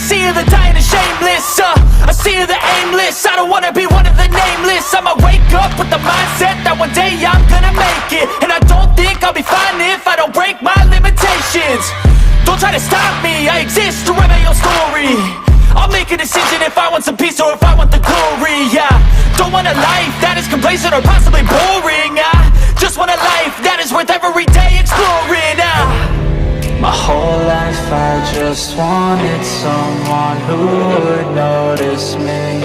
see of the dying and shameless. I see of the aimless. I don't wanna be one of the nameless. I'ma wake up with the mindset that one day I'm gonna make it. And I don't think I'll be fine if I don't break my limitations. Don't try to stop me, I exist to write my own story. I'll make a decision if I want some peace or if I want the glory, yeah. Don't want a life that is complacent or possibly boring, I just want a life that is worth every day exploring, My whole life I just wanted someone who would notice me.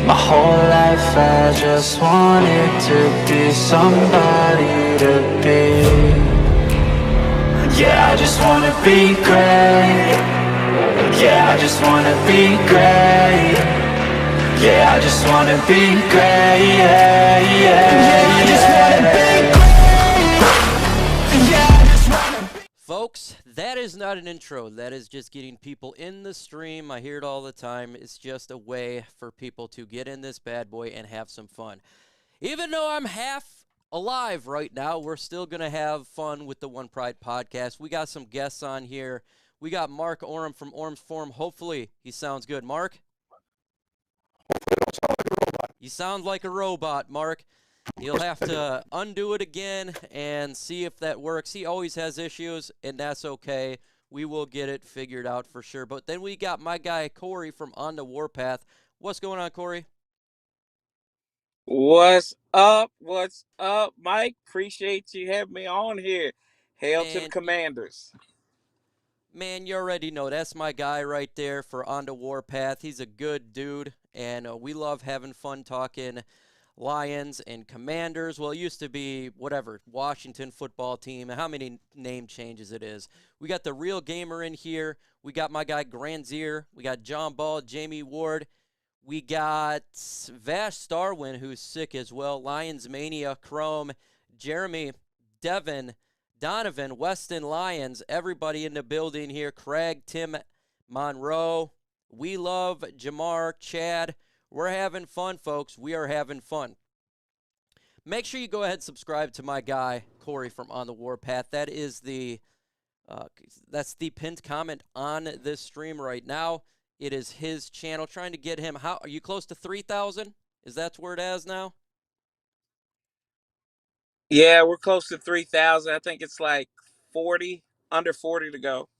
My whole life I just wanted to be somebody to be. Yeah, I just wanna be great. Yeah, I just wanna be great. Yeah, I just wanna be great. Yeah, I just wanna be great. Yeah, I just wanna be. Folks, that is not an intro. That is just getting people in the stream. I hear it all the time. It's just a way for people to get in this bad boy and have some fun. Even though I'm half alive right now, we're still going to have fun with the One Pride podcast. We got some guests on here. We got Mark Orem from Orem's Forum. Hopefully he sounds good. Mark? Hopefully I don't sound like a robot. You sound like a robot, Mark. You'll have to undo it again and see if that works. He always has issues, and that's okay. We will get it figured out for sure. But then we got my guy Corey from On the Warpath. What's going on, Corey? What's up? What's up, Mike? Appreciate you having me on here. Hail to the Commanders. Man, you already know. That's my guy right there for On the Warpath. He's a good dude, and we love having fun talking Lions and Commanders. Well, it used to be, whatever, Washington football team. How many name changes it is. We got the real gamer in here. We got my guy Granzier. We got John Ball, Jamie Ward. We got Vash Starwin, who's sick as well. Lions Mania, Chrome, Jeremy, Devin, Donovan, Weston Lions, everybody in the building here. Craig, Tim, Monroe. We love Jamar, Chad. We're having fun, folks. We are having fun. Make sure you go ahead and subscribe to my guy, Corey from On the Warpath. That is that's the pinned comment on this stream right now. It is his channel. Trying to get him. How are you close to 3,000? Is that where it is now? Yeah, we're close to 3,000. I think it's like 40, under 40 to go.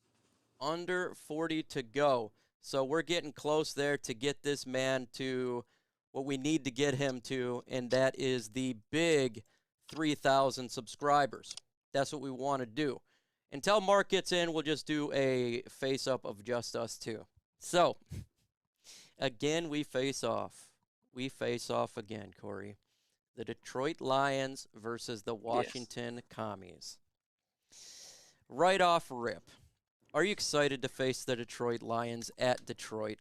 Under 40 to go. So we're getting close there to get this man to what we need to get him to, and that is the big 3,000 subscribers. That's what we want to do. Until Mark gets in, we'll just do a face-up of just us two. So, again, we face off. We face off again, Corey. The Detroit Lions versus the Washington Commies. Right off rip. Are you excited to face the Detroit Lions at Detroit?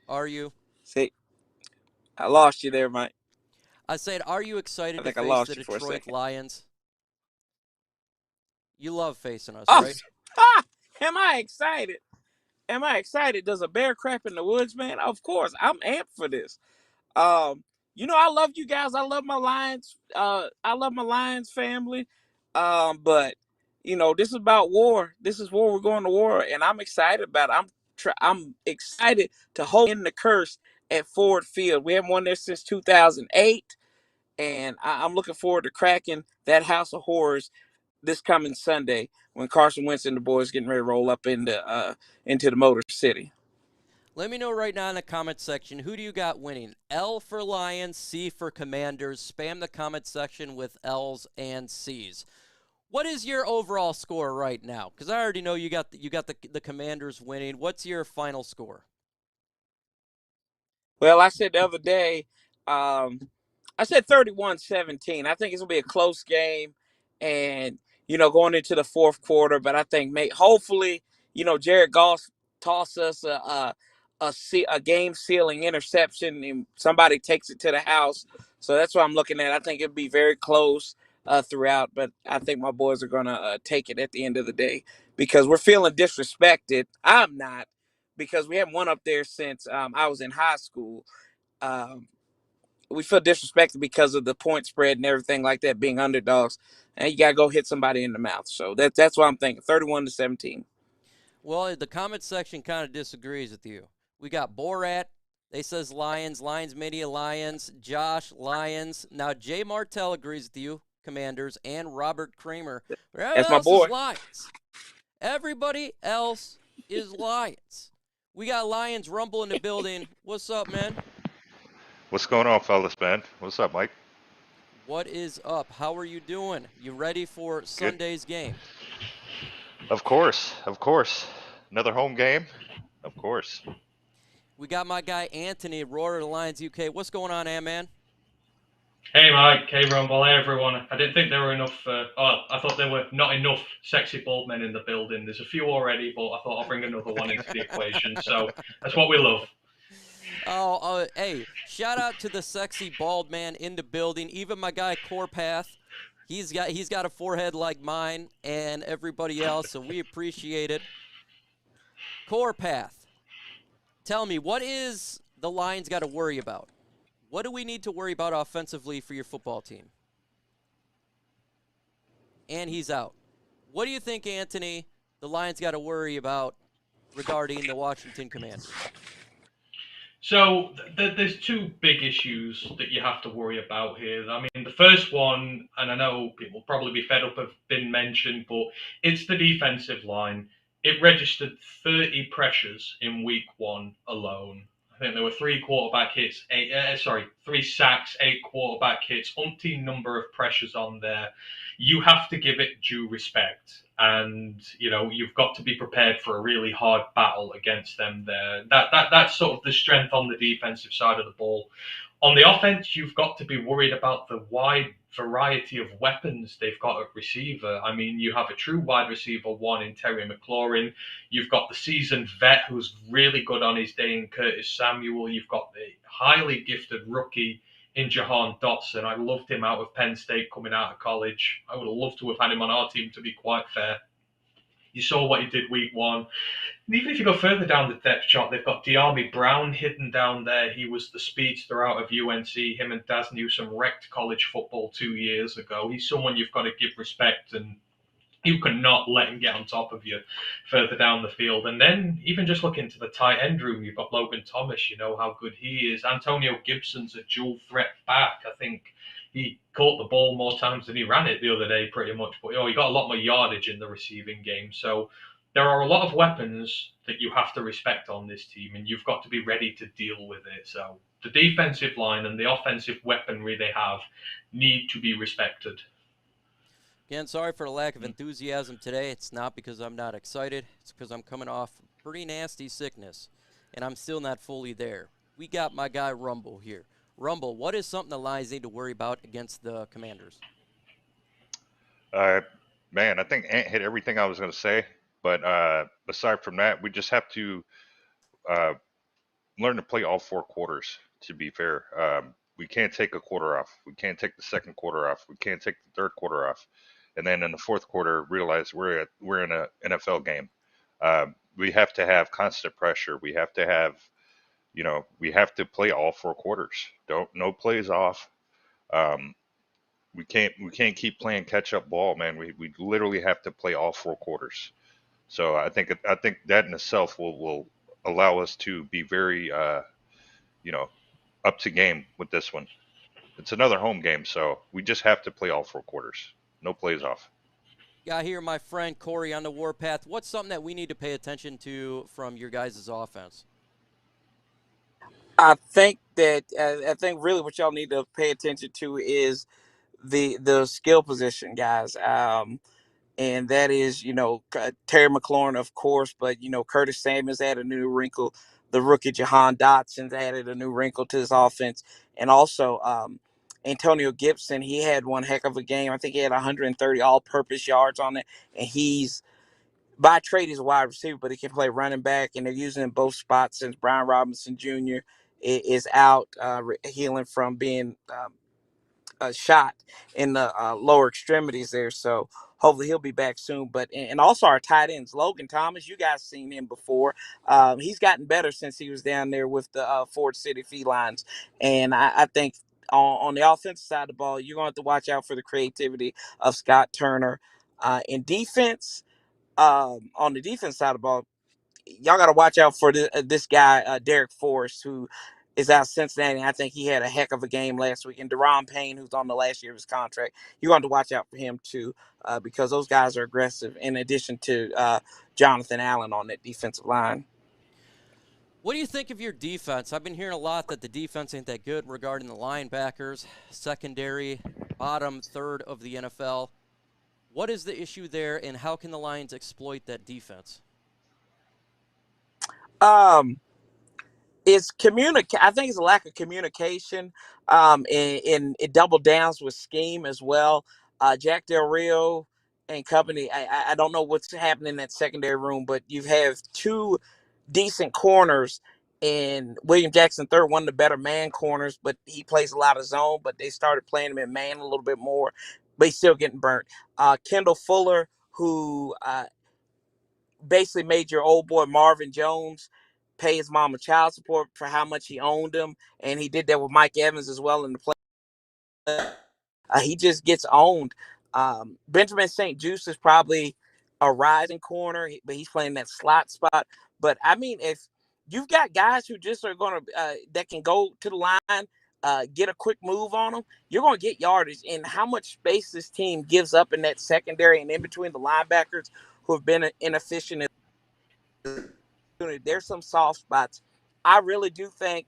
Are you? See, I lost you there, Mike. I said, are you excited to face the Detroit Lions? You love facing us, right? Am I excited? Am I excited? Does a bear crap in the woods, man? Of course. I'm amped for this. I love you guys. I love my Lions. I love my Lions family. But this is about war. This is war. We're going to war, and I'm excited about it. I'm excited to hold in the curse at Ford Field. We haven't won there since 2008, and I'm looking forward to cracking that house of horrors this coming Sunday when Carson Wentz and the boys getting ready to roll up into the Motor City. Let me know right now in the comment section, who do you got winning? L for Lions, C for Commanders. Spam the comment section with L's and C's. What is your overall score right now? Because I already know you got the Commanders winning. What's your final score? Well, I said the other day, I said 31-17. I think it's going to be a close game and, going into the fourth quarter. But I think hopefully, Jared Goff toss us a game-sealing interception and somebody takes it to the house. So that's what I'm looking at. I think it'll be very close throughout, but I think my boys are going to take it at the end of the day because we're feeling disrespected. I'm not, because we haven't won up there since I was in high school. we feel disrespected because of the point spread and everything like that, being underdogs, and you gotta go hit somebody in the mouth. So that's what I'm thinking. 31-17. Well, the comment section kind of disagrees with you. We got Borat. They says Lions. Lions Media Lions. Josh Lions. Now Jay Martell agrees with you, Commanders, and Robert Kramer. That's my boy. Is Lions. Everybody else is Lions. We got Lions Rumble in the building. What's up, man? What's going on, fellas, man? What's up, Mike? What is up? How are you doing? You ready for Sunday's game? Of course, of course. Another home game? Of course. We got my guy Anthony, Roar of the Lions UK. What's going on, man? Hey Mike, hey Rumble, hey everyone. I didn't think there were enough, I thought there were not enough sexy bald men in the building. There's a few already, but I thought I'll bring another one into the equation. So that's what we love. Hey, shout out to the sexy bald man in the building. Even my guy Corpath, he's got a forehead like mine and everybody else, so we appreciate it. Corpath, tell me, what is the Lions got to worry about? What do we need to worry about offensively for your football team? And he's out. What do you think, Anthony, the Lions got to worry about regarding the Washington Commanders? So there's two big issues that you have to worry about here. I mean, the first one, and I know people will probably be fed up, have been mentioned, but it's the defensive line. It registered 30 pressures in week one alone. I think there were 3 quarterback hits, 3 sacks, 8 quarterback hits, umpteen number of pressures on there. You have to give it due respect, and you've got to be prepared for a really hard battle against them there. That's sort of the strength on the defensive side of the ball. On the offense, you've got to be worried about the wide variety of weapons they've got at receiver. I mean, you have a true wide receiver one in Terry McLaurin. You've got the seasoned vet who's really good on his day in Curtis Samuel. You've got the highly gifted rookie in Jahon Dotson. I loved him out of Penn State coming out of college. I would have loved to have had him on our team, to be quite fair. You saw what he did week one. And even if you go further down the depth chart, they've got De'Ami Brown hidden down there. He was the speedster out of UNC. Him and Daz Newsome wrecked college football 2 years ago. He's someone you've got to give respect, and you cannot let him get on top of you further down the field. And then even just looking to the tight end room, you've got Logan Thomas. You know how good he is. Antonio Gibson's a dual threat back. I think he caught the ball more times than he ran it the other day, pretty much. But he got a lot more yardage in the receiving game. So there are a lot of weapons that you have to respect on this team, and you've got to be ready to deal with it. So the defensive line and the offensive weaponry they have need to be respected. Again, sorry for the lack of enthusiasm today. It's not because I'm not excited. It's because I'm coming off pretty nasty sickness, and I'm still not fully there. We got my guy Rumble here. Rumble, what is something the Lions need to worry about against the Commanders? Man, I think Ant hit everything I was going to say. But aside from that, we just have to learn to play all 4 quarters, to be fair. We can't take a quarter off. We can't take the second quarter off. We can't take the third quarter off. And then in the fourth quarter, realize we're in an NFL game. We have to have constant pressure. We have to have, we have to play all 4 quarters. No plays off. We can't keep playing catch up ball, man. We literally have to play all 4 quarters. So I think that in itself will allow us to be very, up to game with this one. It's another home game, so we just have to play all 4 quarters. No plays off. Got here my friend Corey on the warpath. What's something that we need to pay attention to from your guys' offense? I think really what y'all need to pay attention to is the skill position, guys. And that is, Terry McLaurin, of course, but, Curtis Samuels added a new wrinkle. The rookie Jahon Dotson added a new wrinkle to his offense. And also Antonio Gibson, he had one heck of a game. I think he had 130 all-purpose yards on it. And he's, by trade, he's a wide receiver, but he can play running back. And they're using him in both spots since Brian Robinson Jr. is out healing from being shot in the lower extremities there. So hopefully he'll be back soon. But and also our tight ends, Logan Thomas, you guys seen him before. He's gotten better since he was down there with the Ford City Felines. And I think on the offensive side of the ball, you're going to have to watch out for the creativity of Scott Turner. In defense, on the defense side of the ball, y'all got to watch out for this guy, Derek Forrest, who is out of Cincinnati. I think he had a heck of a game last week. And Deron Payne, who's on the last year of his contract, you're going to watch out for him too, because those guys are aggressive, in addition to Jonathan Allen on that defensive line. What do you think of your defense? I've been hearing a lot that the defense ain't that good regarding the linebackers, secondary, bottom third of the NFL. What is the issue there, and how can the Lions exploit that defense? It's I think it's a lack of communication, and it double downs with scheme as well. Jack Del Rio and company. I don't know what's happening in that secondary room, but you have two decent corners in William Jackson III, one of the better man corners, but he plays a lot of zone. But they started playing him in man a little bit more, but he's still getting burnt. Kendall Fuller, who basically made your old boy Marvin Jones pay his mama child support for how much he owned him, and he did that with Mike Evans as well in the play. He just gets owned. Benjamin St. Juste is probably a rising corner, but he's playing that slot spot. But I mean, if you've got guys who just are going to that can go to the line, get a quick move on them, you're going to get yardage. And how much space this team gives up in that secondary and in between the linebackers who have been inefficient. There's some soft spots. I really do think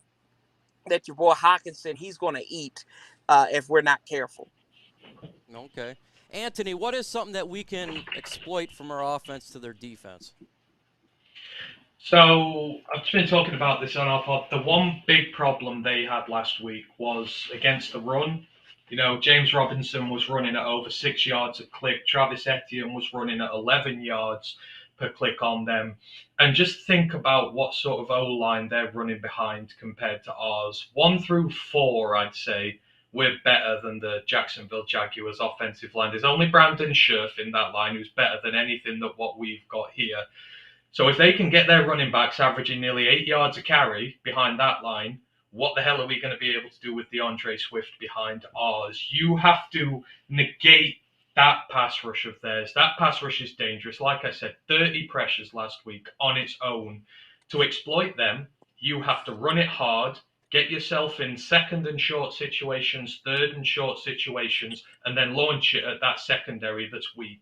that your boy Hutchinson, he's going to eat if we're not careful. Okay. Anthony, what is something that we can exploit from our offense to their defense? So I've been talking about this on our pod. The one big problem they had last week was against the run. You know, James Robinson was running at over 6 yards a click. Travis Etienne was running at 11 yards per click on them. And just think about what sort of O-line they're running behind compared to ours. 1 through 4, I'd say, we're better than the Jacksonville Jaguars offensive line. There's only Brandon Scherf in that line who's better than anything that what we've got here. So if they can get their running backs averaging nearly 8 yards a carry behind that line, what the hell are we going to be able to do with DeAndre Swift behind ours? You have to negate that pass rush of theirs. That pass rush is dangerous. Like I said, 30 pressures last week on its own. To exploit them, you have to run it hard, get yourself in second and short situations, third and short situations, and then launch it at that secondary that's weak.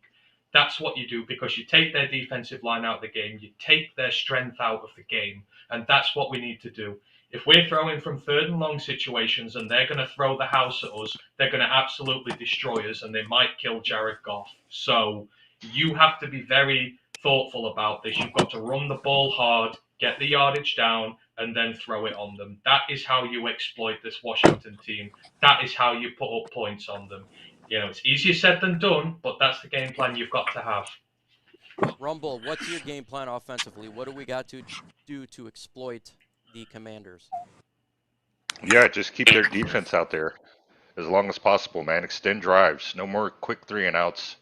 That's what you do, because you take their defensive line out of the game, you take their strength out of the game, and that's what we need to do. If we're throwing from third and long situations and they're going to throw the house at us, they're going to absolutely destroy us, and they might kill Jared Goff. So you have to be very thoughtful about this. You've got to run the ball hard, get the yardage down, and then throw it on them. That is how you exploit this Washington team. That is how you put up points on them. You know, it's easier said than done, but that's the game plan you've got to have. Rumble, what's your game plan offensively? What do we got to do to exploit the Commanders? Yeah, just keep their defense out there as long as possible, man. Extend drives. No more quick 3 and outs.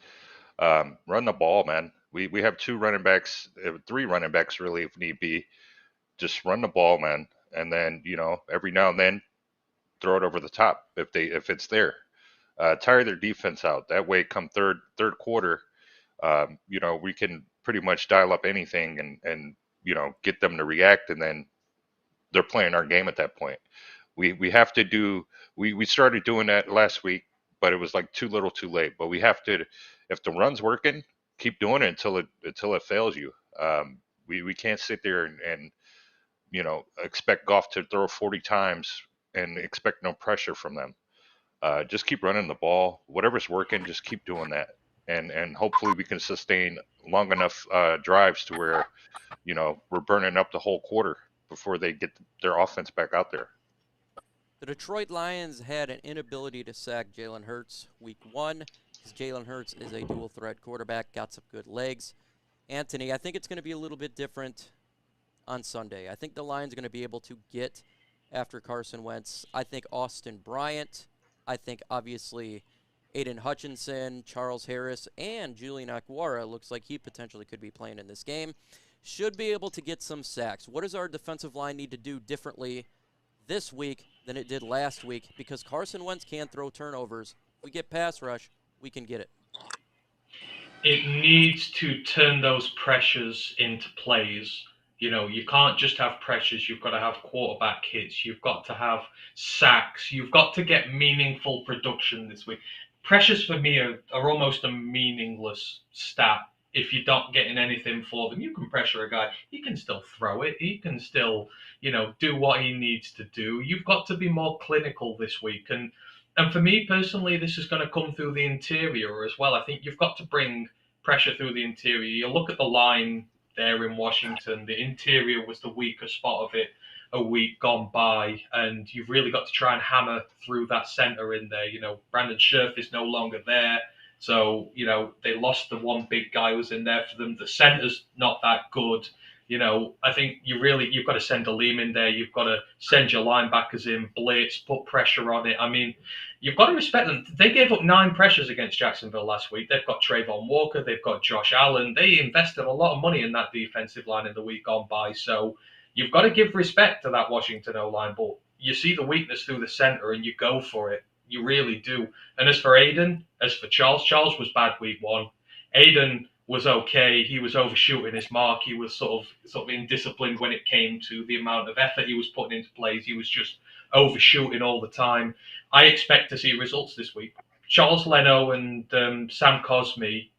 Run the ball, man. We have 2 running backs, 3 running backs really, if need be. Just run the ball, man. And then, you know, every now and then throw it over the top if it's there. Tire their defense out. That way, come third quarter, you know, we can pretty much dial up anything and you know, get them to react, and then they're playing our game at that point. We have to do. We started doing that last week, but it was like too little, too late. But we have to, if the run's working, keep doing it until it fails you. We can't sit there and you know, expect Goff to throw 40 times and expect no pressure from them. Just keep running the ball. Whatever's working, just keep doing that. And hopefully we can sustain long enough drives to where, you know, we're burning up the whole quarter before they get their offense back out there. The Detroit Lions had an inability to sack Jalen Hurts week 1 because Jalen Hurts is a dual threat quarterback, got some good legs. Anthony, I think it's going to be a little bit different on Sunday. I think the Lions are going to be able to get after Carson Wentz. I think Austin Bryant, I think obviously Aidan Hutchinson, Charles Harris, and Julian Aguara, looks like he potentially could be playing in this game, should be able to get some sacks. What does our defensive line need to do differently this week than it did last week because Carson Wentz can't throw turnovers. If we get pass rush, we can get it. It needs to turn those pressures into plays. You can't just have pressures. You've got to have quarterback hits. You've got to have sacks. You've got to get meaningful production this week. Pressures for me are almost a meaningless stat if you're not getting anything for them. You can pressure a guy. He can still throw it. He can still, do what he needs to do. You've got to be more clinical this week. And for me personally, this is going to come through the interior as well. I think you've got to bring pressure through the interior. You look at the line there in Washington, the interior was the weaker spot of it a week gone by, and you've really got to try and hammer through that center in there. Brandon Scherf is no longer there. So, they lost the one big guy who was in there for them. The center's not that good. I think you've got to send a Aleem in there. You've got to send your linebackers in, blitz, put pressure on it. I mean, you've got to respect them. They gave up 9 pressures against Jacksonville last week. They've got Trayvon Walker. They've got Josh Allen. They invested a lot of money in that defensive line in the week gone by. So you've got to give respect to that Washington O-line. But you see the weakness through the center and you go for it. You really do. And as for Aidan, as for Charles was bad week 1. Aidan was okay. He was overshooting his mark. He was sort of indisciplined when it came to the amount of effort he was putting into plays. He was just overshooting all the time. I expect to see results this week. Charles Leno and Sam Cosmi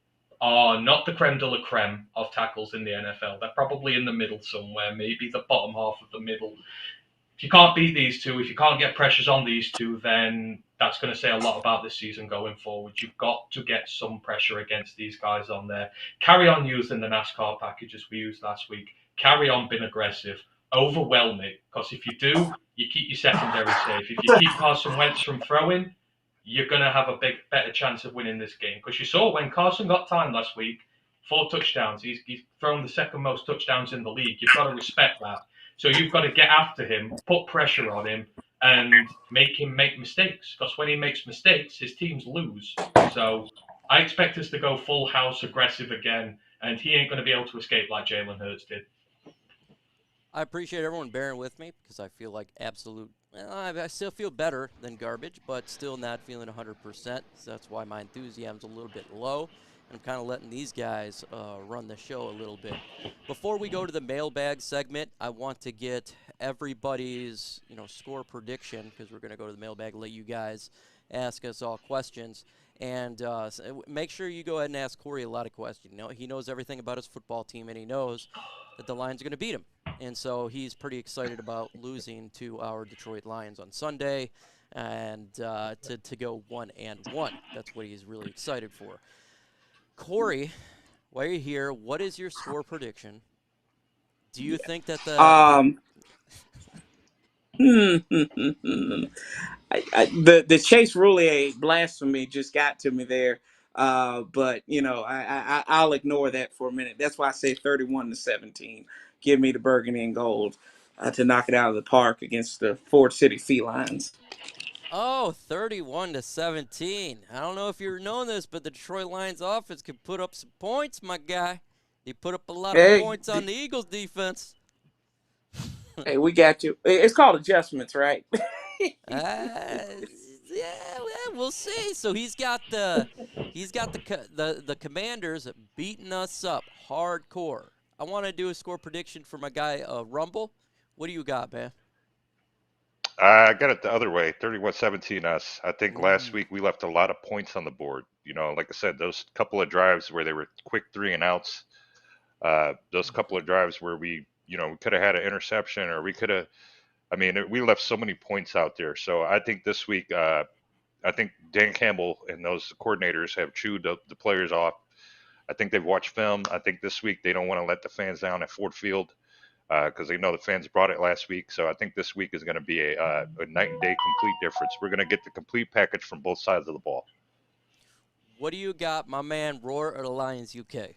are not the creme de la creme of tackles in the NFL. They're probably in the middle somewhere, maybe the bottom half of the middle. If you can't beat these two, if you can't get pressures on these two, then that's going to say a lot about this season going forward. You've got to get some pressure against these guys on there. Carry on using the NASCAR packages we used last week. Carry on being aggressive. Overwhelm it, because if you do, you keep your secondary safe. If you keep Carson Wentz from throwing, you're going to have a better chance of winning this game. Because you saw when Carson got time last week, 4 touchdowns. He's thrown the second most touchdowns in the league. You've got to respect that. So you've got to get after him, put pressure on him, and make him make mistakes. Because when he makes mistakes, his teams lose. So I expect us to go full house aggressive again, and he ain't going to be able to escape like Jalen Hurts did. I appreciate everyone bearing with me because I feel like I still feel better than garbage, but still not feeling 100%. So that's why my enthusiasm's a little bit low. I'm kind of letting these guys run the show a little bit. Before we go to the mailbag segment, I want to get everybody's score prediction because we're going to go to the mailbag and let you guys ask us all questions. And so make sure you go ahead and ask Corey a lot of questions. He knows everything about his football team, and he knows that the Lions are going to beat him. And so he's pretty excited about losing to our Detroit Lions on Sunday and to go 1-1. That's what he's really excited for. Corey, while you're here, what is your score prediction? Do you think that the Chase Roulier blasphemy just got to me there, but I'll ignore that for a minute. That's why I say 31-17. Give me the burgundy and gold to knock it out of the park against the Ford City Felines. Oh, 31-17. I don't know if you're knowing this, but the Detroit Lions offense can put up some points, my guy. They put up a lot of points on the Eagles defense. Hey, we got you. It's called adjustments, right? Yeah, we'll see. So he's got the Commanders beating us up hardcore. I want to do a score prediction for my guy Rumble. What do you got, man? I got it the other way, 31-17 us. I think last week we left a lot of points on the board. Like I said, those couple of drives where they were quick 3 and outs, those couple of drives where we could have had an interception or we could have, we left so many points out there. So I think this week, I think Dan Campbell and those coordinators have chewed the players off. I think they've watched film. I think this week they don't want to let the fans down at Ford Field. Because they know the fans brought it last week. So I think this week is going to be a night and day complete difference. We're going to get the complete package from both sides of the ball. What do you got, my man, Roar or the Lions UK?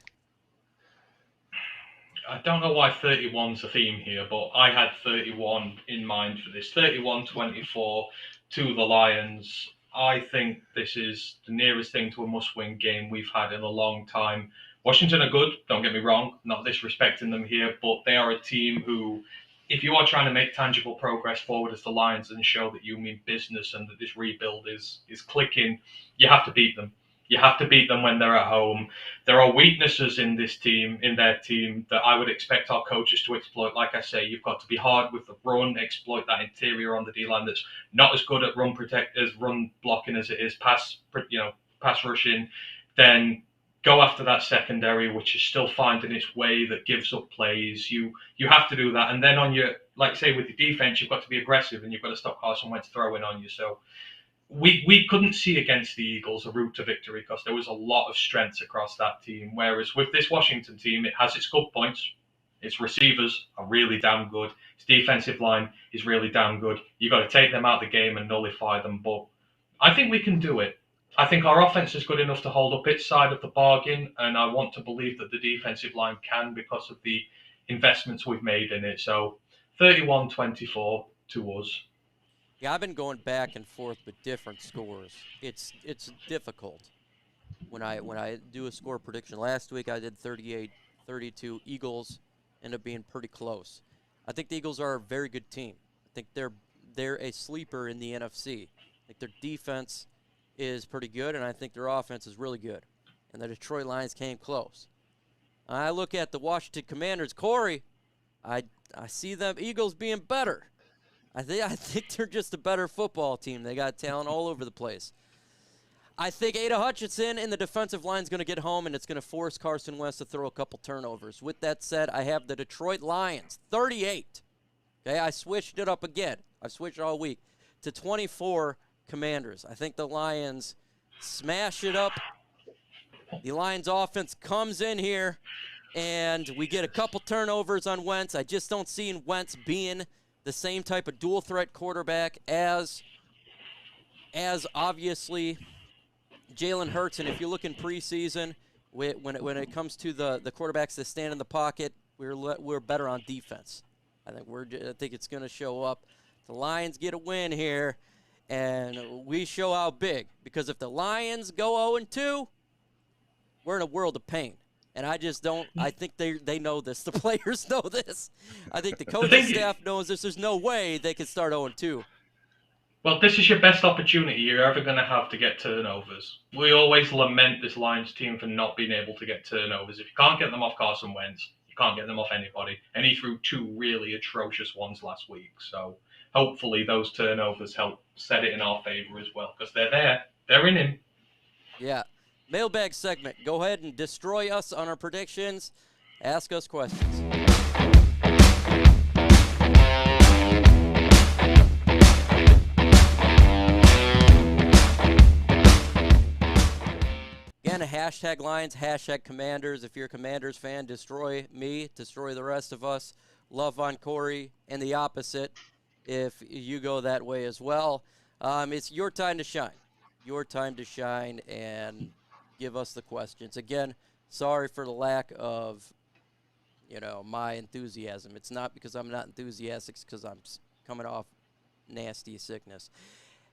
I don't know why 31's a theme here, but I had 31 in mind for this. 31-24 to the Lions. I think this is the nearest thing to a must-win game we've had in a long time. Washington are good, don't get me wrong, not disrespecting them here, but they are a team who if you are trying to make tangible progress forward as the Lions and show that you mean business and that this rebuild is clicking, you have to beat them. You have to beat them when they're at home. There are weaknesses in this team, in their team, that I would expect our coaches to exploit. Like I say, you've got to be hard with the run, exploit that interior on the D line that's not as good at run blocking as it is pass rushing. Then go after that secondary, which is still finding its way, that gives up plays. You have to do that, and then on your, like say with the defense, you've got to be aggressive and you've got to stop Carson Wentz throwing on you. So we couldn't see against the Eagles a route to victory because there was a lot of strengths across that team. Whereas with this Washington team, it has its good points. Its receivers are really damn good. Its defensive line is really damn good. You've got to take them out of the game and nullify them. But I think we can do it. I think our offense is good enough to hold up its side of the bargain, and I want to believe that the defensive line can because of the investments we've made in it. So 31-24 to us. Yeah, I've been going back and forth with different scores. It's difficult. When I do a score prediction last week, I did 38-32. Eagles end up being pretty close. I think the Eagles are a very good team. I think they're a sleeper in the NFC. I think their defense is pretty good, and I think their offense is really good. And the Detroit Lions came close. I look at the Washington Commanders. Corey, I see them Eagles being better. I think they're just a better football team. They got talent all over the place. I think Aidan Hutchinson in the defensive line is going to get home, and it's going to force Carson Wentz to throw a couple turnovers. With that said, I have the Detroit Lions, 38. Okay, I switched it up again. I've switched all week to 24 Commanders. I think the Lions smash it up. The Lions offense comes in here, and we get a couple turnovers on Wentz. I just don't see Wentz being the same type of dual threat quarterback as obviously Jalen Hurts. And if you look in preseason, when it comes to the quarterbacks that stand in the pocket, we're better on defense. I think it's going to show up. The Lions get a win here, and we show how big. Because if the Lions go 0-2, we're in a world of pain. And I just don't – I think they know this. The players know this. I think the coaching staff knows this. There's no way they can start 0-2. Well, this is your best opportunity you're ever going to have to get turnovers. We always lament this Lions team for not being able to get turnovers. If you can't get them off Carson Wentz, you can't get them off anybody. And he threw two really atrocious ones last week. So hopefully those turnovers help set it in our favor as well, because they're there. They're in him. Yeah. Mailbag segment. Go ahead and destroy us on our predictions. Ask us questions. Again, hashtag Lions, hashtag Commanders. If you're a Commanders fan, destroy me, destroy the rest of us. Love on Corey, and the opposite if you go that way as well. It's your time to shine. Your time to shine, and give us the questions. Again, sorry for the lack of, my enthusiasm. It's not because I'm not enthusiastic, it's because I'm coming off nasty sickness.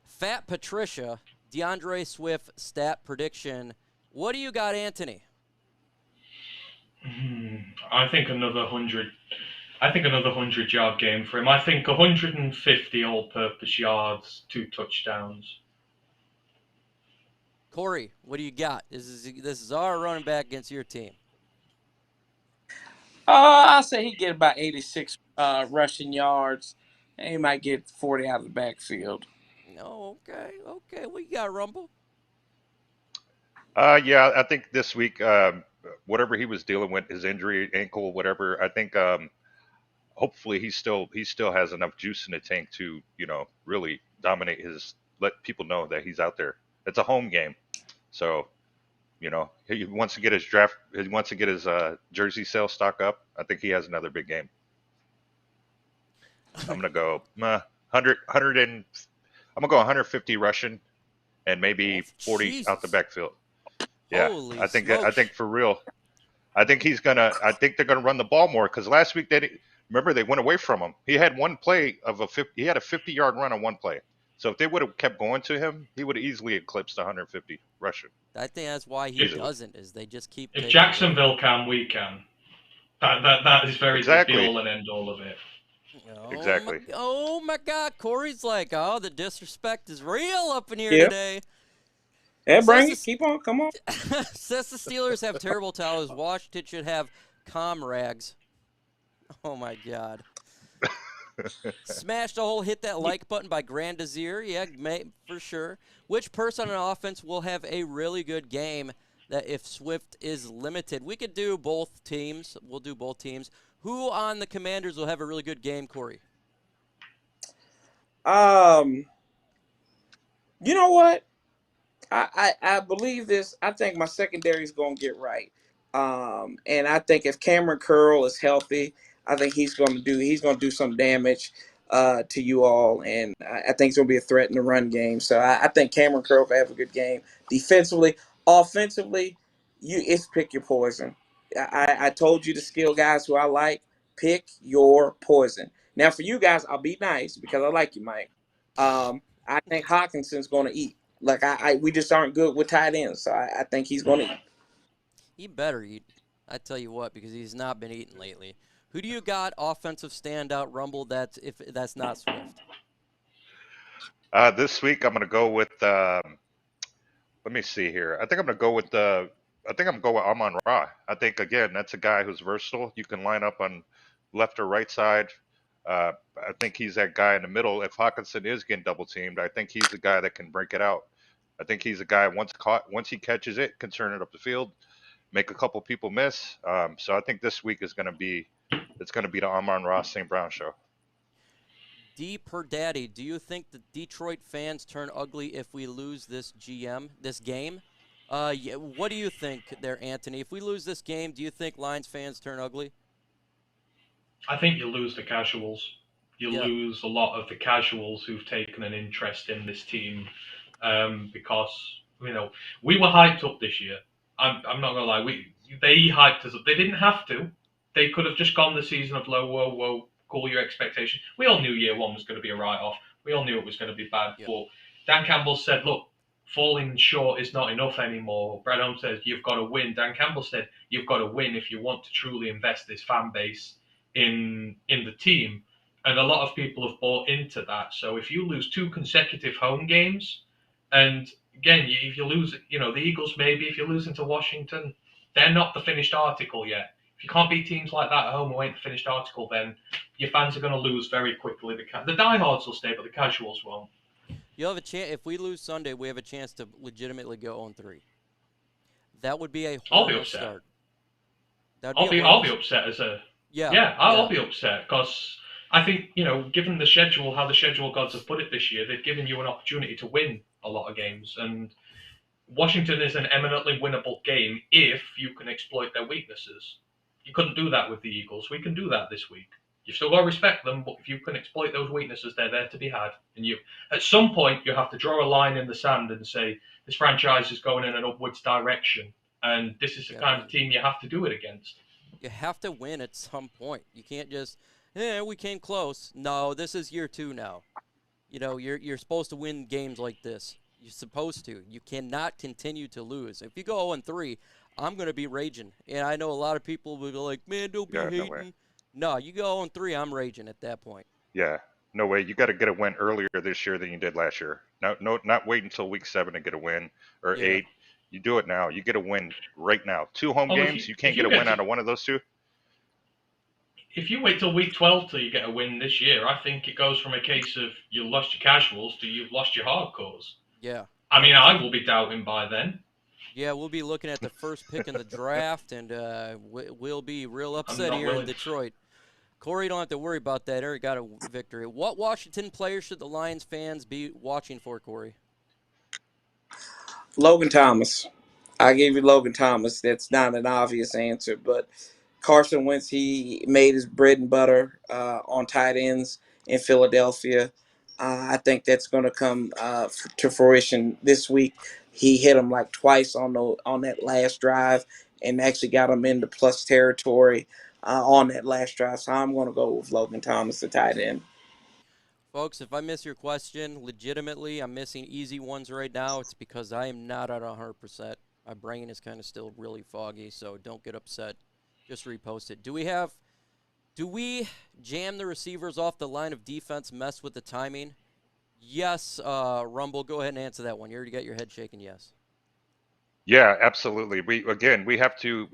Fat Patricia, DeAndre Swift stat prediction. What do you got, Anthony? I think another 100. I think another 100-yard game for him. I think 150 all-purpose yards, 2 touchdowns. Corey, what do you got? This is our running back against your team. I'll say he get about 86 rushing yards, and he might get 40 out of the backfield. No, okay. What you got, Rumble? Yeah, I think this week, whatever he was dealing with, his injury, ankle, whatever, I think hopefully he still has enough juice in the tank to, really dominate let people know that he's out there. It's a home game. So, he wants to get his jersey sales stock up. I think he has another big game. I'm going to go 100 and I'm going to go 150 rushing and maybe 40 Jesus. out the backfield. Yeah. Holy I think smokes. for real. I think they're going to run the ball more, cuz last week they went away from him. He had one play he had a 50-yard run on one play. So if they would have kept going to him, he would have easily eclipsed 150 rushing. I think that's why he doesn't, is they just keep If Jacksonville can, we can. That is very Exactly. the be all and end all of it. Exactly. Oh my God, Corey's like, oh, the disrespect is real up in here Yeah. today. Yeah, Says bring the, it. Keep on. Come on. says the Steelers have terrible towels. Washington should have comrags. Oh my God. Smash the hole, hit that like button by Grand Desir. Yeah, for sure. Which person on offense will have a really good game that if Swift is limited? We could do both teams. We'll do both teams. Who on the Commanders will have a really good game, Corey? You know what? I believe this. I think my secondary is going to get right. And I think if Cameron Curl is healthy, I think he's going to do some damage to you all, and I think it's going to be a threat in the run game. So I think Cameron Curl will have a good game defensively. Offensively, it's pick your poison. I told you the skill guys who I like. Pick your poison. Now for you guys, I'll be nice because I like you, Mike. I think Hawkinson's going to eat. Like we just aren't good with tight ends, so I think he's going to eat. He better eat. I tell you what, because he's not been eating lately. Who do you got offensive standout Rumble? If that's not Swift. This week I'm going to go with. Let me see here. I think I'm going to go with Amon Ra. I think again that's a guy who's versatile. You can line up on left or right side. I think he's that guy in the middle. If Hawkinson is getting double teamed, I think he's the guy that can break it out. I think he's a guy once he catches it, can turn it up the field, make a couple people miss. So I think this week is going to be the Amon Ross St. Brown show. D per daddy, do you think the Detroit fans turn ugly if we lose this game? Yeah, what do you think there, Anthony? If we lose this game, do you think Lions fans turn ugly? I think you lose the casuals. You lose a lot of the casuals who've taken an interest in this team because we were hyped up this year. I'm not gonna lie. They hyped us up. They didn't have to. They could have just gone the season of low, whoa, cool your expectations. We all knew year one was going to be a write-off. We all knew it was going to be bad. Yep. But Dan Campbell said, look, falling short is not enough anymore. Brad Holmes says, you've got to win. Dan Campbell said, you've got to win if you want to truly invest this fan base in the team. And a lot of people have bought into that. So if you lose 2 consecutive home games, and again, if you lose, the Eagles maybe, if you're losing to Washington, they're not the finished article yet. If you can't beat teams like that at home and wait the finished article, then your fans are going to lose very quickly. The diehards will stay, but the casuals won't. You'll have a chance. If we lose Sunday, we have a chance to legitimately go 0-3. That would be a horrible start. I'll be upset as a I'll be upset because I think given the schedule, how the schedule gods have put it this year, they've given you an opportunity to win a lot of games, and Washington is an eminently winnable game if you can exploit their weaknesses. You couldn't do that with the Eagles. We can do that this week. You've still got to respect them, but if you can exploit those weaknesses, they're there to be had. And at some point, you have to draw a line in the sand and say, this franchise is going in an upwards direction, and this is the kind of team you have to do it against. You have to win at some point. You can't just, we came close. No, this is year 2 now. You're supposed to win games like this. You're supposed to. You cannot continue to lose. If you go 0-3, I'm going to be raging. And I know a lot of people will be like, man, don't be hating. No, you go 0-3, I'm raging at that point. Yeah, no way. You got to get a win earlier this year than you did last year. No, not wait until week 7 to get a win or 8. You do it now. You get a win right now. 2 home games, you can't get a win out of one of those 2? If you wait till week 12 till you get a win this year, I think it goes from a case of you lost your casuals to you've lost your hardcores. Yeah. I mean, I will be doubting by then. Yeah, we'll be looking at the first pick in the draft, and we'll be real upset here in Detroit. Corey, don't have to worry about that. Eric got a victory. What Washington player should the Lions fans be watching for, Corey? Logan Thomas. I gave you Logan Thomas. That's not an obvious answer, but Carson Wentz, he made his bread and butter on tight ends in Philadelphia. I think that's going to come to fruition this week. He hit him like twice on that last drive and actually got him into plus territory on that last drive. So I'm going to go with Logan Thomas, the tight end. Folks, if I miss your question, legitimately, I'm missing easy ones right now. It's because I am not at 100%. My brain is kind of still really foggy, so don't get upset. Just repost it. Do we have Do we jam the receivers off the line of defense, mess with the timing? Yes, Rumble, go ahead and answer that one. You already got your head shaking yes. Yeah, absolutely. We have to,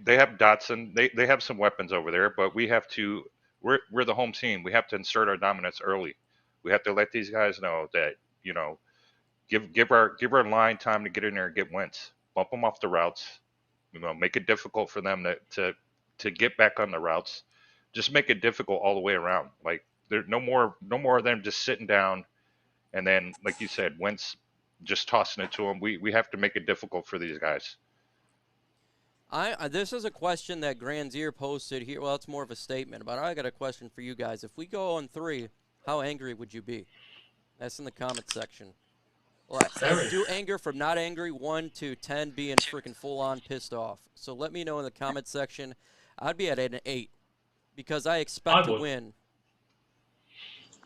they have Dotson. They have some weapons over there, but we have to. We're the home team. We have to insert our dominance early. We have to let these guys know that, give our line time to get in there and get Wentz. Bump them off the routes. Make it difficult for them to get back on the routes. Just make it difficult all the way around. Like there's no more of them just sitting down and then, like you said, Wentz just tossing it to them. We have to make it difficult for these guys. This is a question that Granzier posted here. Well, it's more of a statement, but I got a question for you guys. If we go on 3, how angry would you be? That's in the comment section. Well, do anger from not angry 1 to 10 being freaking full on pissed off. So let me know in the comment section. I'd be at an 8 because I expect to win.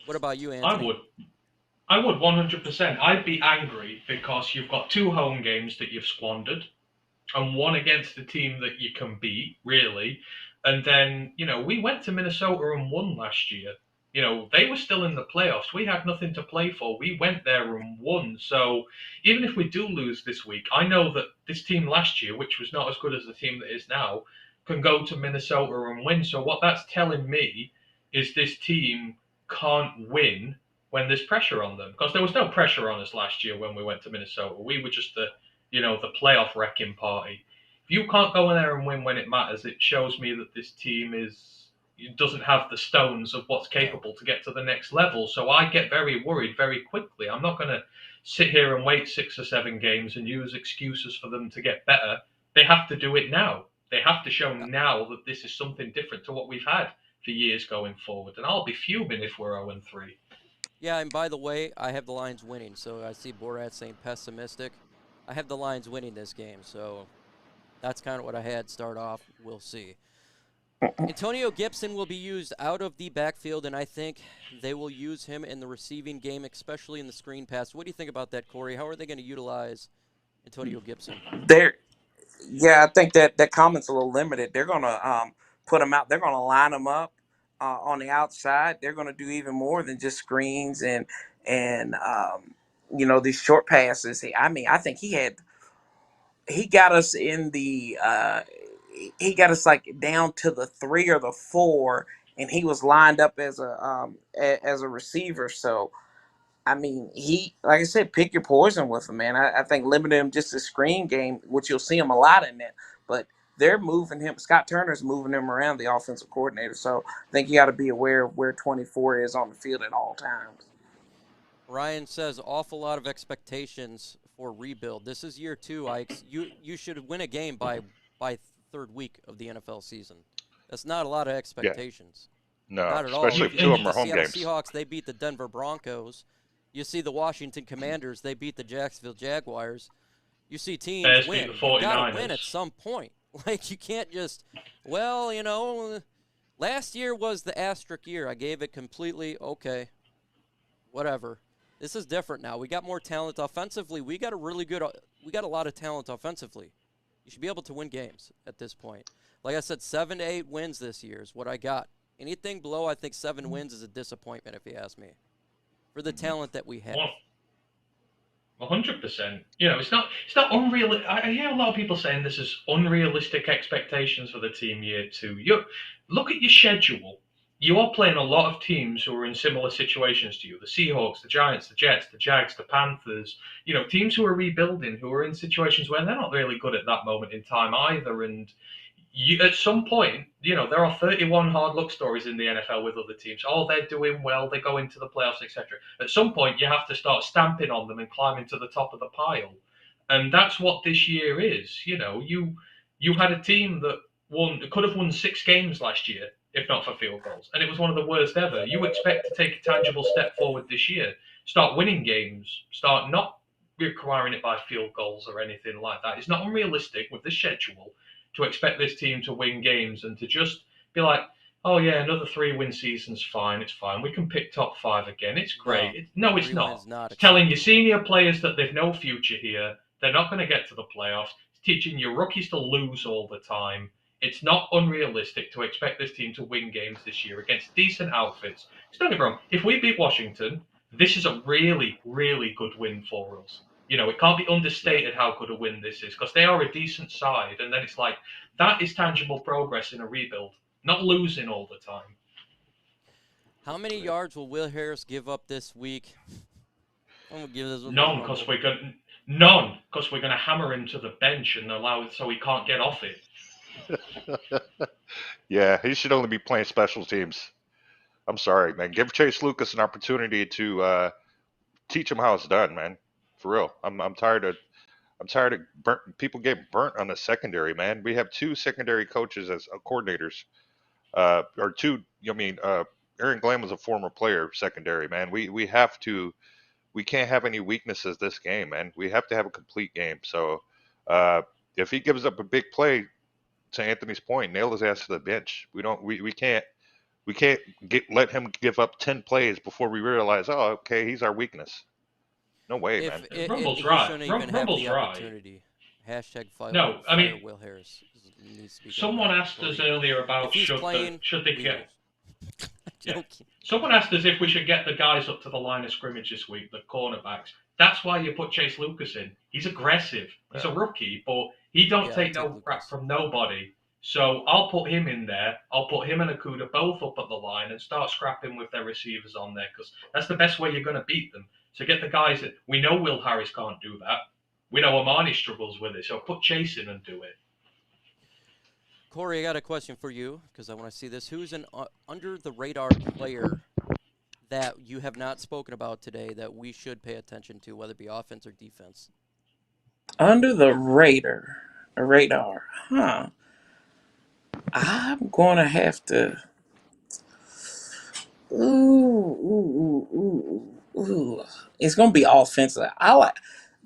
What about you, Anthony? I would 100%. I'd be angry because you've got 2 home games that you've squandered and one against a team that you can beat, really. And then, we went to Minnesota and won last year. They were still in the playoffs. We had nothing to play for. We went there and won. So even if we do lose this week, I know that this team last year, which was not as good as the team that is now, can go to Minnesota and win. So what that's telling me is this team can't win when there's pressure on them. Because there was no pressure on us last year when we went to Minnesota. We were just the playoff wrecking party. If you can't go in there and win when it matters, it shows me that this team doesn't have the stones of what's capable to get to the next level. So I get very worried very quickly. I'm not going to sit here and wait 6 or 7 games and use excuses for them to get better. They have to do it now. They have to show now that this is something different to what we've had for years going forward. And I'll be fuming if we're 0-3. Yeah, and by the way, I have the Lions winning. So I see Borat saying pessimistic. I have the Lions winning this game. So that's kind of what I had start off. We'll see. Antonio Gibson will be used out of the backfield, and I think they will use him in the receiving game, especially in the screen pass. What do you think about that, Corey? How are they going to utilize Antonio Gibson? I think that comment's a little limited. They're going to put him out. They're going to line him up on the outside. They're going to do even more than just screens and these short passes. I think he got us in the he got us like down to the 3 or the 4, and he was lined up as a receiver. So he, like I said, pick your poison with him, man. I think limiting him just a screen game, which you'll see him a lot in that, but they're moving him. Scott Turner's moving him around, the offensive coordinator. So I think you got to be aware of where 24 is on the field at all times. Ryan says awful lot of expectations for rebuild. This is year 2. You should win a game by 3rd week of the NFL season. That's not a lot of expectations. Yeah. No, not at especially all. if 2 of them are home games. Seahawks, they beat the Denver Broncos. You see the Washington Commanders, they beat the Jacksonville Jaguars. You see teams Bears win. beat the You got to 49ers. win at some point. Like, you can't just, last year was the asterisk year. I gave it completely, okay, whatever. This is different now. We got more talent offensively. We got a lot of talent offensively. You should be able to win games at this point. Like I said, 7 to 8 wins this year is what I got. Anything below, I think 7 wins is a disappointment, if you ask me, for the talent that we have. 100%. It's not unreal. I hear a lot of people saying this is unrealistic expectations for the team year 2. Look at your schedule. You are playing a lot of teams who are in similar situations to you. The Seahawks, the Giants, the Jets, the Jags, the Panthers. Teams who are rebuilding, who are in situations where they're not really good at that moment in time either. And at some point, there are 31 hard luck stories in the NFL with other teams. Oh, they're doing well, they go into the playoffs, etc. At some point, you have to start stamping on them and climbing to the top of the pile. And that's what this year is. You had a team that could have won 6 games last year, if not for field goals. And it was one of the worst ever. You expect to take a tangible step forward this year. Start winning games. Start not requiring it by field goals or anything like that. It's not unrealistic with the schedule to expect this team to win games and to just be like, oh yeah, another 3-win season's fine. It's fine. We can pick top 5 again. It's great. No, it's not. It's telling your senior players that they've no future here. They're not going to get to the playoffs. It's teaching your rookies to lose all the time. It's not unrealistic to expect this team to win games this year against decent outfits. Don't get me wrong, if we beat Washington, this is a really, really good win for us. It can't be understated how good a win this is because they are a decent side. And then it's like, that is tangible progress in a rebuild, not losing all the time. How many yards will Will Harris give up this week? I'm gonna give this one None, because we're going to hammer him to the bench and allow it so he can't get off it. Yeah, he should only be playing special teams. I'm sorry, man. Give Chase Lucas an opportunity to teach him how it's done, man. For real. I'm tired of people getting burnt on the secondary, man. We have two secondary coaches as coordinators. Or two. Aaron Glenn was a former player secondary, man. We have to. We can't have any weaknesses this game, man. We have to have a complete game. So if he gives up a big play, to Anthony's point, nail his ass to the bench. We can't let him give up 10 plays before we realize, oh, okay, he's our weakness. No way, man. Rumble's he right. shouldn't even Rumble's have the right. opportunity. Hashtag fire, No, I mean, Will Harris. Needs to be someone asked us earlier about should they get. Yeah. Someone asked us if we should get the guys up to the line of scrimmage this week, the cornerbacks. That's why you put Chase Lucas in. He's aggressive. He's a rookie, but he don't take no crap from nobody. So I'll put him in there. I'll put him and Okudah both up at the line and start scrapping with their receivers on there because that's the best way you're going to beat them. So get the guys that we know Will Harris can't do that. We know Amani struggles with it. So put Chase in and do it. Corey, I got a question for you because I want to see this. Who's an under-the-radar player that you have not spoken about today that we should pay attention to, whether it be offense or defense? Under the radar, huh? I'm going to have to. Ooh. It's going to be offensive.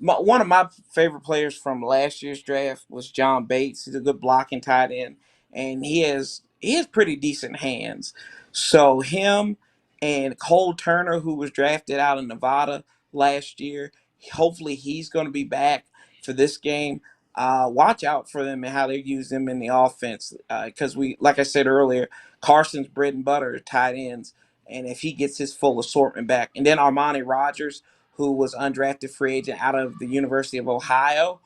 One of my favorite players from last year's draft was John Bates. He's a good blocking tight end, and he has pretty decent hands. So him and Cole Turner, who was drafted out of Nevada last year, hopefully he's going to be back for this game. Watch out for them and how they use them in the offense because like I said earlier, Carson's bread and butter are tight ends, and if he gets his full assortment back, and then Armani Rogers, who was undrafted free agent out of the University of Ohio.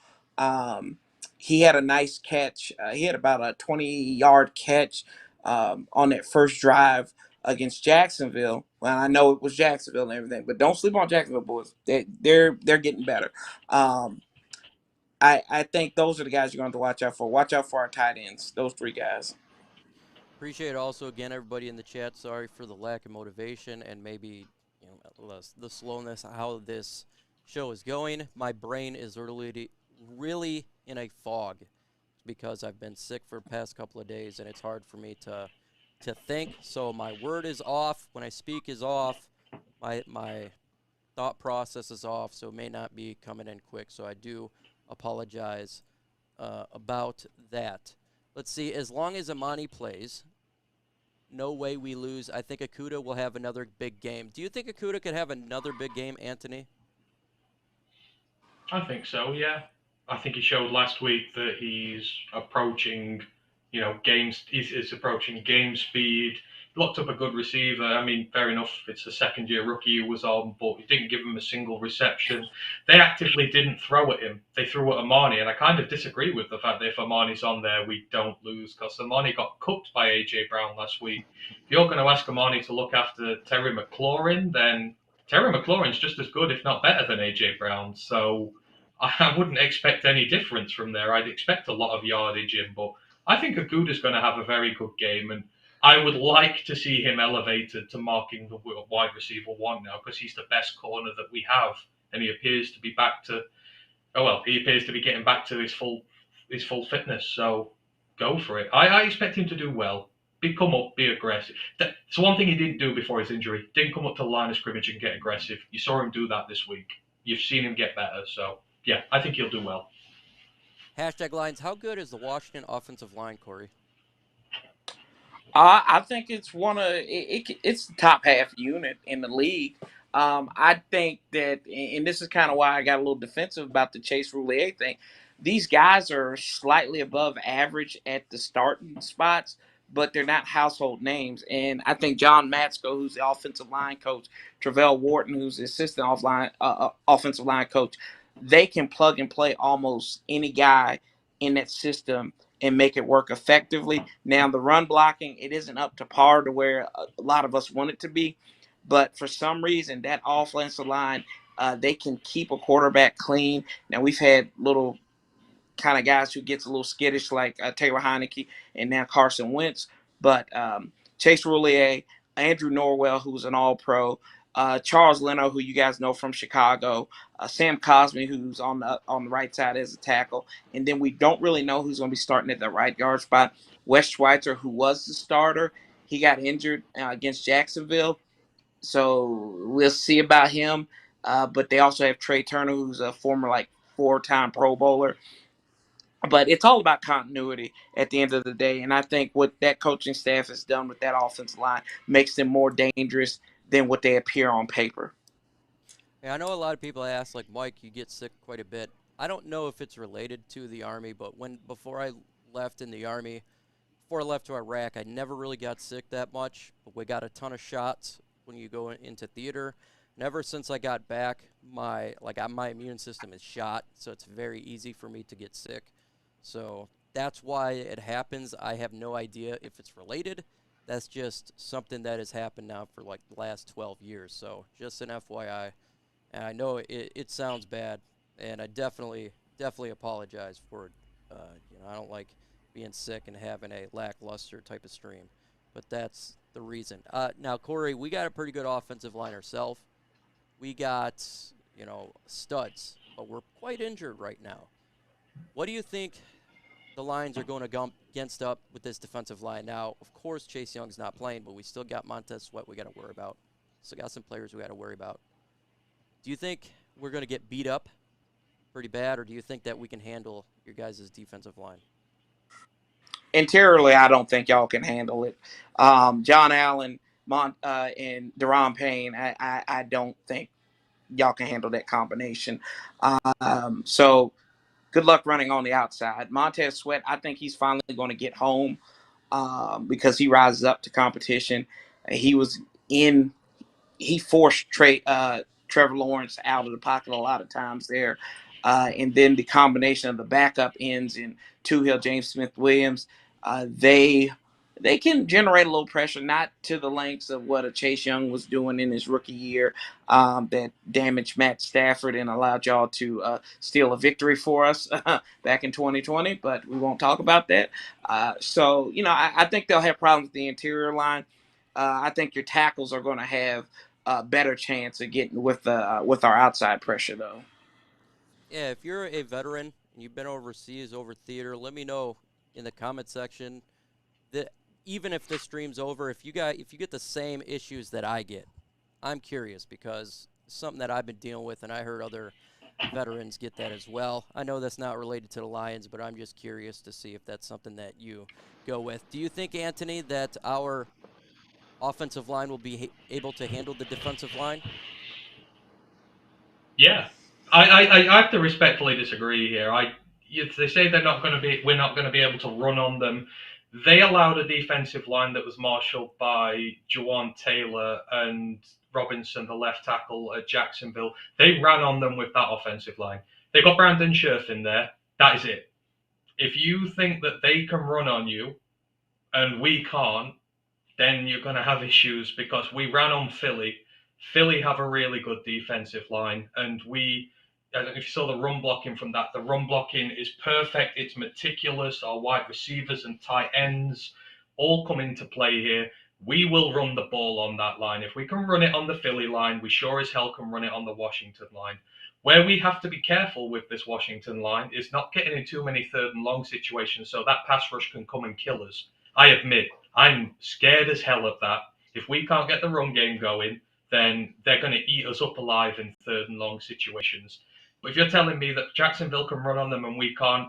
He had a nice catch. He had about a 20-yard catch on that first drive against Jacksonville. Well, I know it was Jacksonville and everything, but don't sleep on Jacksonville, boys. They're getting better. I think those are the guys you're going to watch out for. Watch out for our tight ends, those three guys. Appreciate also, again, everybody in the chat. Sorry for the lack of motivation and maybe the slowness of how this show is going. My brain is really in a fog because I've been sick for the past couple of days, and it's hard for me to think. So my word is off. When I speak is off. My thought process is off, so it may not be coming in quick. So I do apologize about that. Let's see. As long as Amani plays, no way we lose. I think Okudah will have another big game. Do you think Okudah could have another big game, Anthony? I think so, yeah. I think he showed last week that he's approaching, games. He's approaching game speed. Locked up a good receiver. I mean, fair enough, it's the second-year rookie who was on, but he didn't give him a single reception. They actively didn't throw at him. They threw at Amani, and I kind of disagree with the fact that if Amani's on there, we don't lose, because Amani got cooked by A.J. Brown last week. If you're going to ask Amani to look after Terry McLaurin, then Terry McLaurin's just as good, if not better, than A.J. Brown. So I wouldn't expect any difference from there. I'd expect a lot of yardage in, but I think Okudah's going to have a very good game, and I would like to see him elevated to marking the wide receiver one now because he's the best corner that we have, and he appears to be getting back to his full fitness. So go for it. I expect him to do well. Come up, be aggressive. It's one thing he didn't do before his injury. Didn't come up to the line of scrimmage and get aggressive. You saw him do that this week. You've seen him get better. So yeah, I think he'll do well. Hashtag Lions. How good is the Washington offensive line, Corey? I think it's it's the top half unit in the league. I think that, and this is kind of why I got a little defensive about the Chase Roullier thing. these guys are slightly above average at the starting spots, but they're not household names. And I think John Matsko, who's the offensive line coach, Travell Wharton, who's the assistant offensive line coach, they can plug and play almost any guy in that system and make it work effectively. Now, the run blocking, it isn't up to par to where a lot of us want it to be, but for some reason, that offensive line, they can keep a quarterback clean. Now, we've had little kind of guys who gets a little skittish like Taylor Heineke and now Carson Wentz. But Chase Roulier, Andrew Norwell, who's an All-Pro, Charles Leno, who you guys know from Chicago, Sam Cosmi, who's on the right side as a tackle, and then we don't really know who's going to be starting at the right guard spot. Wes Schweitzer, who was the starter, he got injured against Jacksonville, so we'll see about him. But they also have Trey Turner, who's a former like 4-time Pro Bowler. But it's all about continuity at the end of the day. And I think what that coaching staff has done with that offensive line makes them more dangerous than what they appear on paper. Yeah, I know a lot of people ask, like, Mike, you get sick quite a bit. I don't know if it's related to the Army, but before I left in the Army, before I left to Iraq, I never really got sick that much. But we got a ton of shots when you go into theater. And ever since I got back, my immune system is shot, so it's very easy for me to get sick. So that's why it happens. I have no idea if it's related. That's just something that has happened now for like the last 12 years. So just an FYI. And I know it sounds bad, and I definitely apologize for it. I don't like being sick and having a lackluster type of stream, but that's the reason. Now, Corey, we got a pretty good offensive line ourselves. We got, studs, but we're quite injured right now. What do you think the Lions are going to go against up with this defensive line? Now, of course, Chase Young's not playing, but we still got Montez Sweat we got to worry about. Still got some players we got to worry about. Do you think we're going to get beat up pretty bad, or do you think that we can handle your guys' defensive line? Interiorly, I don't think y'all can handle it. John Allen and Deron Payne, I don't think y'all can handle that combination. So good luck running on the outside. Montez Sweat, I think he's finally going to get home because he rises up to competition. He forced Trevor Lawrence out of the pocket a lot of times there. And then the combination of the backup ends in Toohill, James Smith-Williams, they can generate a little pressure, not to the lengths of what a Chase Young was doing in his rookie year that damaged Matt Stafford and allowed y'all to steal a victory for us back in 2020, but we won't talk about that. I think they'll have problems with the interior line. I think your tackles are going to have a better chance of getting with our outside pressure, though. Yeah, if you're a veteran and you've been overseas over theater, let me know in the comment section that even if this stream's over, if you get the same issues that I get, I'm curious because it's something that I've been dealing with, and I heard other veterans get that as well. I know that's not related to the Lions, but I'm just curious to see if that's something that you go with. Do you think, Anthony, that our offensive line will be able to handle the defensive line? Yeah, I have to respectfully disagree here. They say we're not going to be able to run on them. They allowed a defensive line that was marshaled by Jawan Taylor and Robinson, the left tackle at Jacksonville. They ran on them with that offensive line. They got Brandon Scherf in there. That is it. If you think that they can run on you and we can't, then you're going to have issues because we ran on Philly. Philly have a really good defensive line, and I don't know if you saw the run blocking from that. The run blocking is perfect. It's meticulous. Our wide receivers and tight ends all come into play here. We will run the ball on that line. If we can run it on the Philly line, we sure as hell can run it on the Washington line. Where we have to be careful with this Washington line is not getting in too many third and long situations so that pass rush can come and kill us. I admit, I'm scared as hell of that. If we can't get the run game going, then they're going to eat us up alive in third and long situations. But if you're telling me that Jacksonville can run on them and we can't,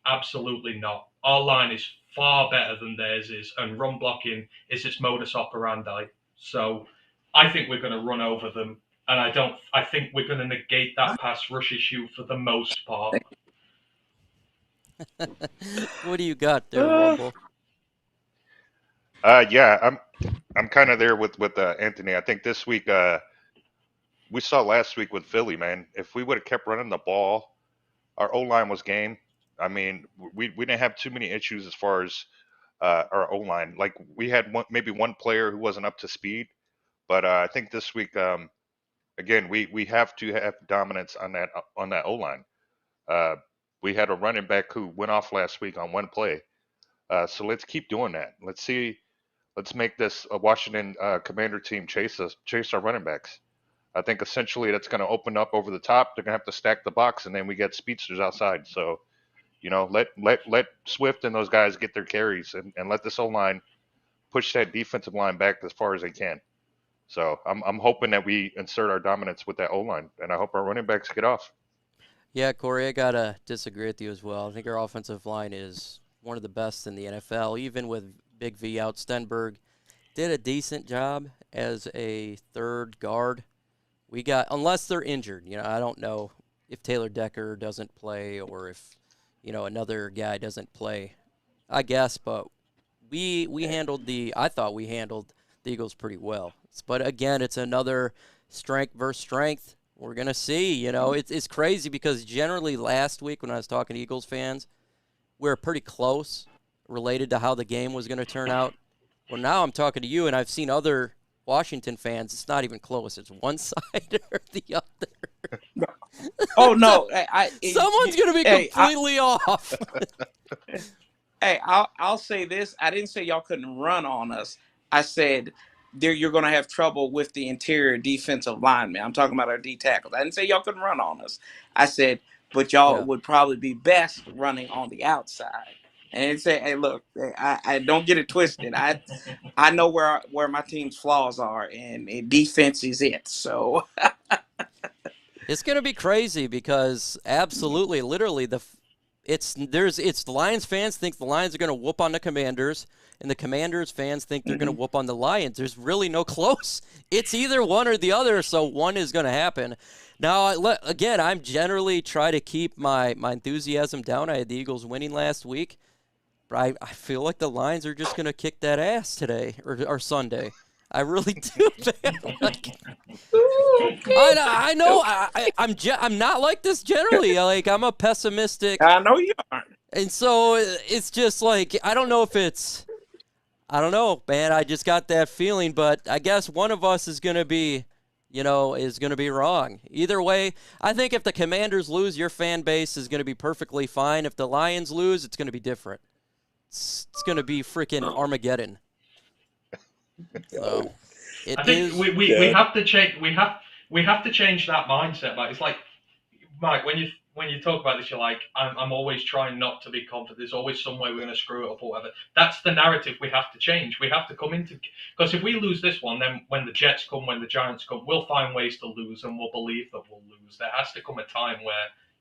absolutely not. Our line is far better than theirs is, and run blocking is its modus operandi. So I think we're going to run over them, and I think we're going to negate that pass rush issue for the most part. What do you got there, Wumble? Yeah, I'm kind of there with Anthony. I think this week we saw last week with Philly, man. If we would have kept running the ball, our O line was game. I mean, we didn't have too many issues as far as our O line. Like we had maybe one player who wasn't up to speed, but I think this week, again, we have to have dominance on that O line. Uh, we had a running back who went off last week on one play, so let's keep doing that. Let's see. Let's make this a Washington Commander team chase our running backs. I think essentially that's going to open up over the top. They're going to have to stack the box, and then we get speedsters outside. So, let Swift and those guys get their carries, and let this O line push that defensive line back as far as they can. So I'm hoping that we insert our dominance with that O line, and I hope our running backs get off. Yeah, Corey, I gotta disagree with you as well. I think our offensive line is one of the best in the NFL, even with Big V out. Stenberg did a decent job as a third guard. We got, unless they're injured, I don't know if Taylor Decker doesn't play or if, another guy doesn't play, I guess, but I thought we handled the Eagles pretty well. But again, it's another strength versus strength. We're going to see, it's crazy because generally last week when I was talking to Eagles fans, we were pretty close related to how the game was going to turn out. Well, now I'm talking to you, and I've seen other Washington fans. It's not even close. It's one side or the other. Oh, no. Someone's going to be completely off. Hey, I'll say this. I didn't say y'all couldn't run on us. I said you're going to have trouble with the interior defensive linemen. I'm talking about our D tackles. I didn't say y'all couldn't run on us. I said, but y'all would probably be best running on the outside. And say, hey, look, I don't get it twisted. I know where my team's flaws are, and defense is it. So it's going to be crazy because absolutely, literally, the Lions fans think the Lions are going to whoop on the Commanders, and the Commanders fans think they're going to whoop on the Lions. There's really no close. It's either one or the other, so one is going to happen. Now, again, I'm generally try to keep my enthusiasm down. I had the Eagles winning last week, but I feel like the Lions are just going to kick that ass today or Sunday. I really do, man. I know. I'm not like this generally. Like, I'm a pessimistic. I know you aren't. And so it's just like, I don't know, man. I just got that feeling, but I guess one of us is going to be, is going to be wrong. Either way, I think if the Commanders lose, your fan base is going to be perfectly fine. If the Lions lose, it's going to be different. It's going to be freaking Armageddon. So I think we have to change. We have to change that mindset. Like, it's like, Mike, when you talk about this, you're like, I'm always trying not to be confident. There's always some way we're going to screw it up or whatever. That's the narrative we have to change. We have to come into, because if we lose this one, then when the Jets come, when the Giants come, we'll find ways to lose, and we'll believe that we'll lose. There has to come a time where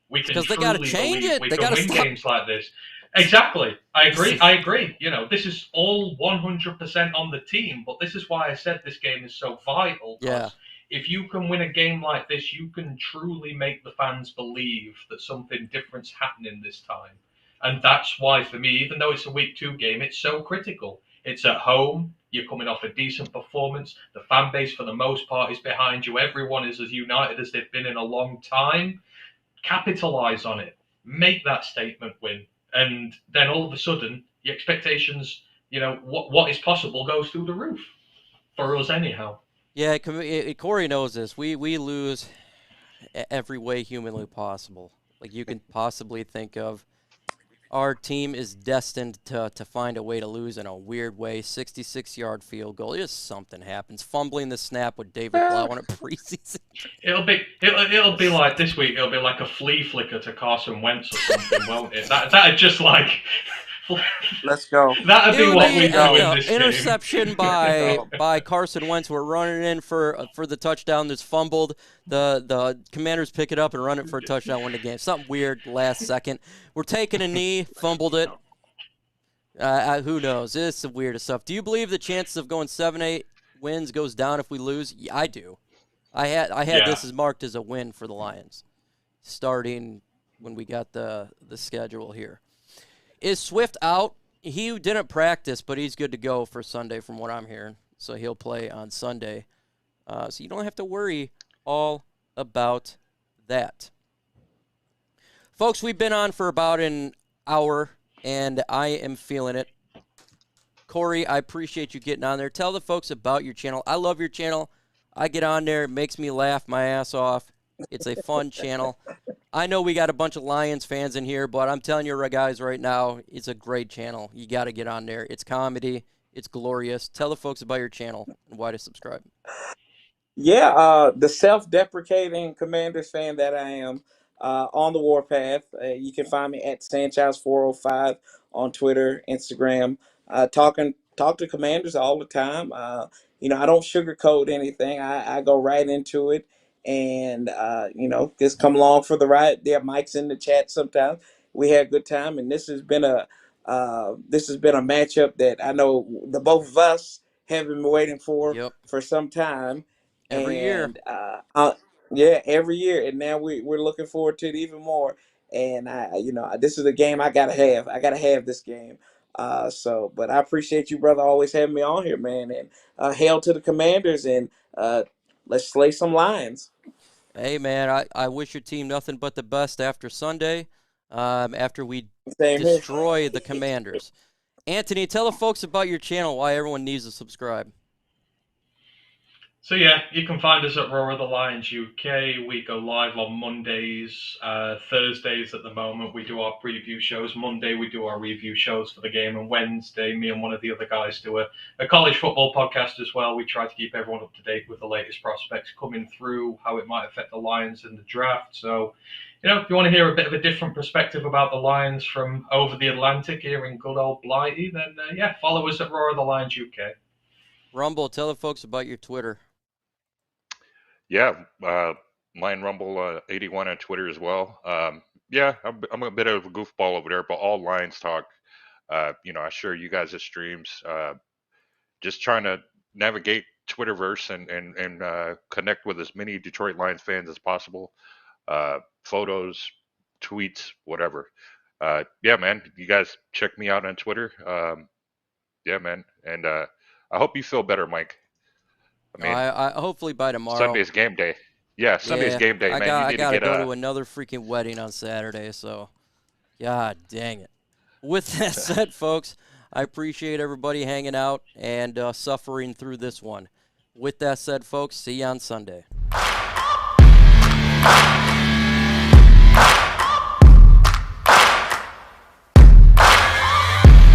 we can truly believe we can win games like this. Exactly. I agree. This is all 100% on the team, but this is why I said this game is so vital. Yeah. If you can win a game like this, you can truly make the fans believe that something different's happening this time. And that's why, for me, even though it's a week 2 game, it's so critical. It's at home. You're coming off a decent performance. The fan base, for the most part, is behind you. Everyone is as united as they've been in a long time. Capitalize on it. Make that statement win. And then all of a sudden, your expectations, what is possible goes through the roof. For us, anyhow. Yeah, Corey knows this. We lose every way humanly possible. Like you can possibly think of. Our team is destined to find a way to lose in a weird way. 66-yard field goal. Just something happens. Fumbling the snap with David Blau on a preseason. It'll be like this week. It'll be like a flea flicker to Carson Wentz or something, won't it? That'd just like. Let's go. That'd be what we do in this interception game. by Carson Wentz. We're running in for the touchdown. That's fumbled. The Commanders pick it up and run it for a touchdown, win the game. Something weird last second. We're taking a knee, fumbled it. Who knows? This is the weirdest stuff. Do you believe the chances of going 7-8 wins goes down if we lose? Yeah, I do. I had this as marked as a win for the Lions, starting when we got the schedule here. Is Swift out? He didn't practice, but he's good to go for Sunday from what I'm hearing. So he'll play on Sunday. So you don't have to worry all about that. Folks, we've been on for about an hour, and I am feeling it. Corey, I appreciate you getting on there. Tell the folks about your channel. I love your channel. I get on there. It makes me laugh my ass off. It's a fun channel. I know we got a bunch of Lions fans in here, but I'm telling you guys right now, it's a great channel. You got to get on there. It's comedy. It's glorious. Tell the folks about your channel and why to subscribe. Yeah, the self-deprecating Commanders fan that I am, on the warpath. You can find me at Sanchez405 on Twitter, Instagram. Talk to Commanders all the time. I don't sugarcoat anything. I go right into it, and just come along for the ride. Yeah, Mike's in the chat sometimes. We had a good time, and this has been a matchup that I know the both of us have been waiting for some time. Every year. Every year, and now we're looking forward to it even more. And this is a game I gotta have. I gotta have this game. But I appreciate you, brother, always having me on here, man. And hail to the Commanders, and let's slay some Lions. Hey, man, I wish your team nothing but the best after Sunday, after we Same here. destroy the Commanders. Anthony, tell the folks about your channel, why everyone needs to subscribe. So yeah, you can find us at Roar of the Lions UK. We go live on Mondays, Thursdays at the moment. We do our preview shows. Monday we do our review shows for the game, and Wednesday me and one of the other guys do a college football podcast as well. We try to keep everyone up to date with the latest prospects coming through, how it might affect the Lions in the draft. So, if you want to hear a bit of a different perspective about the Lions from over the Atlantic here in good old Blighty, then follow us at Roar of the Lions UK. Rumble, tell the folks about your Twitter. Yeah, mine Rumble 81 on Twitter as well. I'm a bit of a goofball over there, but all Lions talk. I share you guys' streams. Just trying to navigate Twitterverse and connect with as many Detroit Lions fans as possible. Photos, tweets, whatever. Man, you guys check me out on Twitter. Man, and I hope you feel better, Mike. I hopefully by tomorrow. Sunday's game day. Yeah, Sunday's game day, man. I got to go to another freaking wedding on Saturday, so God dang it. With that said, folks, I appreciate everybody hanging out and suffering through this one. With that said, folks, see you on Sunday.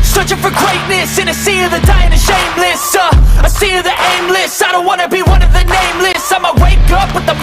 Searching for greatness in a sea of the dying and shameless, a sea of the aimless. I don't wanna be one of the nameless. I'ma wake up with the